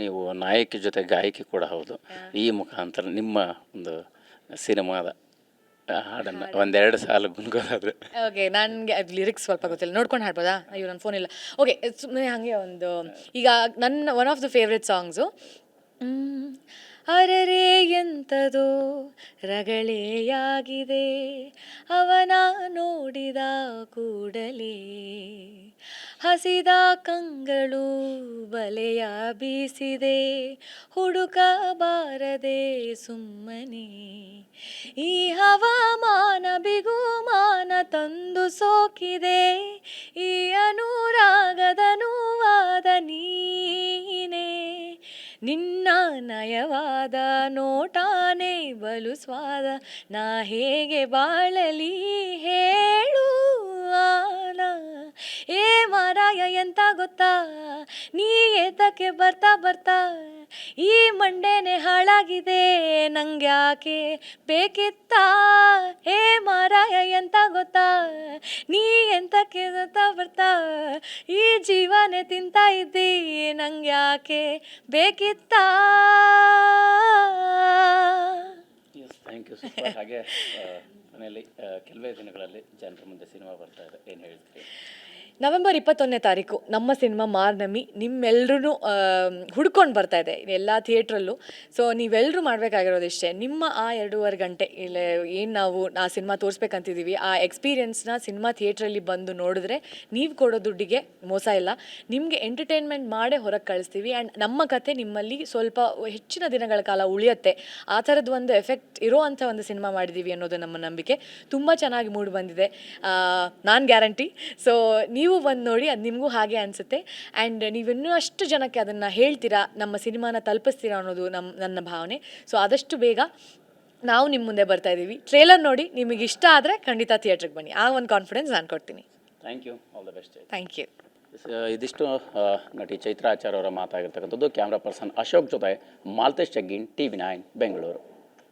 ನೀವು ನಾಯಕಿ ಜೊತೆ ಗಾಯಕಿ ಕೂಡ ಹೌದು. ಈ ಮುಖಾಂತರ ನಿಮ್ಮ ಒಂದು ಸಿನಿಮಾದ ಹಾಡನ್ನು ಒಂದೆರಡು ಸಾಲು ಗುನ್ಗೋದಾದ್ರೆ. ಓಕೆ, ನನಗೆ ಅದು ಲಿರಿಕ್ಸ್ ಸ್ವಲ್ಪ ಗೊತ್ತಿಲ್ಲ, ನೋಡ್ಕೊಂಡು ಹಾಡ್ಬೋದಾ? ಅಯ್ಯೋ ನನ್ನ ಫೋನ್ ಇಲ್ಲ. ಓಕೆ, ಸುಮ್ಮನೆ ಹಾಗೆ ಒಂದು ಈಗ ನನ್ನ one of the favourite songs, ಅರರೆ ಎಂಥದೋ ರಗಳೆಯಾಗಿದೆ ಅವನ ನೋಡಿದ ಕೂಡಲೇ, ಹಸಿದ ಕಂಗಳು ಬಲೆಯ ಬೀಸಿದೆ ಹುಡುಕಬಾರದೆ ಸುಮ್ಮನೆ, ಈ ಹವಾಮಾನ ಬಿಗುಮಾನ ತಂದು ಸೋಕಿದೆ ಈ ಅನುರಾಗದ ನೋವಾದ ನೀನೇ, ನಿನ್ನ ನಯವಾದ ನೋಟಾನೇ ಬಲು ಸ್ವಾದ, ನಾ ಹೇಗೆ ಬಾಳಲಿ ಹೇಳು ಆಲ, ಏ ಮಾರಾಯ ಎಂತ ಗೊತ್ತಾ ನೀ ಏತಕ್ಕೆ ಬರ್ತಾ ಬರ್ತಾ ಈ ಮಂಡೆನೆ ಹಾಳಾಗಿದೆ ನಂಗ್ಯಾಕೆ ಬೇಕಿತ್ತ, ಏ ಮಾರಾಯ ಎಂತ ಗೊತ್ತಾ ನೀ ಎಂತಕ್ಕೆ ಬರ್ತಾ ಬರ್ತಾ ಈ ಜೀವನೇ ತಿಂತ ಇದ್ದಿ ನಂಗ್ಯಾಕೆ ಬೇಕಿತ್ತ. Thank you super. ಹಾಗೆ ಮನೆಯಲ್ಲಿ ಕೆಲವೇ ದಿನಗಳಲ್ಲಿ ಜನರ ಮುಂದೆ ಸಿನಿಮಾ ಬರ್ತಾ ಇದೆ, ಏನು ಹೇಳ್ತೀರಿ? ನವೆಂಬರ್ 21ನೇ ತಾರೀಕು ನಮ್ಮ ಸಿನಿಮಾ ಮಾರ್ನಮಿ ನಿಮ್ಮೆಲ್ಲರೂ ಹುಡ್ಕೊಂಡು ಬರ್ತಾ ಇದೆ ಎಲ್ಲ ಥಿಯೇಟ್ರಲ್ಲೂ. ಸೊ ನೀವೆಲ್ಲರೂ ಮಾಡಬೇಕಾಗಿರೋದು ಇಷ್ಟೇ, ನಿಮ್ಮ ಆ 2.5 ಗಂಟೆ ಇಲ್ಲ ಏನು ನಾವು ಆ ಸಿನಿಮಾ ತೋರಿಸ್ಬೇಕಂತಿದ್ದೀವಿ ಆ ಎಕ್ಸ್ಪೀರಿಯೆನ್ಸ್ನ ಸಿನಿಮಾ ಥಿಯೇಟ್ರಲ್ಲಿ ಬಂದು ನೋಡಿದ್ರೆ ನೀವು ಕೊಡೋ ದುಡ್ಡಿಗೆ ಮೋಸ ಇಲ್ಲ, ನಿಮಗೆ ಎಂಟರ್ಟೈನ್ಮೆಂಟ್ ಮಾಡೇ ಹೊರಗೆ ಕಳಿಸ್ತೀವಿ. ಆ್ಯಂಡ್ ನಮ್ಮ ಕತೆ ನಿಮ್ಮಲ್ಲಿ ಸ್ವಲ್ಪ ಹೆಚ್ಚಿನ ದಿನಗಳ ಕಾಲ ಉಳಿಯುತ್ತೆ, ಆ ಥರದ್ದು ಒಂದು ಎಫೆಕ್ಟ್ ಇರೋ ಅಂಥ ಒಂದು ಸಿನಿಮಾ ಮಾಡಿದ್ದೀವಿ ಅನ್ನೋದು ನಮ್ಮ ನಂಬಿಕೆ. ತುಂಬ ಚೆನ್ನಾಗಿ ಮೂಡಿ ಬಂದಿದೆ, ನಾನು ಗ್ಯಾರಂಟಿ. ಸೊ ನೀವು ಬಂದು ನೋಡಿ, ಅದು ನಿಮಗೂ ಹಾಗೆ ಅನಿಸುತ್ತೆ. ಆ್ಯಂಡ್ ನೀವಿನ್ನೂ ಅಷ್ಟು ಜನಕ್ಕೆ ಅದನ್ನು ಹೇಳ್ತೀರಾ, ನಮ್ಮ ಸಿನಿಮಾನ ತಲುಪಿಸ್ತೀರಾ ಅನ್ನೋದು ನನ್ನ ಭಾವನೆ. ಸೊ ಆದಷ್ಟು ಬೇಗ ನಾವು ನಿಮ್ಮ ಮುಂದೆ ಬರ್ತಾ ಇದ್ದೀವಿ. ಟ್ರೇಲರ್ ನೋಡಿ ನಿಮಗೆ ಇಷ್ಟ ಆದರೆ ಖಂಡಿತ ಥಿಯೇಟ್ರಿಗೆ ಬನ್ನಿ, ಆ ಒಂದು ಕಾನ್ಫಿಡೆನ್ಸ್ ನಾನು ಕೊಡ್ತೀನಿ. Thank you, all the best. Thank you. ಇದಿಷ್ಟು ನಟಿ ಚೈತ್ರಾ ಆಚಾರ್ ಅವರ ಮಾತಾಗಿರ್ತಕ್ಕಂಥದ್ದು. ಕ್ಯಾಮ್ರಾ ಪರ್ಸನ್ ಅಶೋಕ್ ಜೊತೆ ಮಾಲ್ತೇಶ್ ಚಗ್ಗಿನ್, TV9 ಬೆಂಗಳೂರು.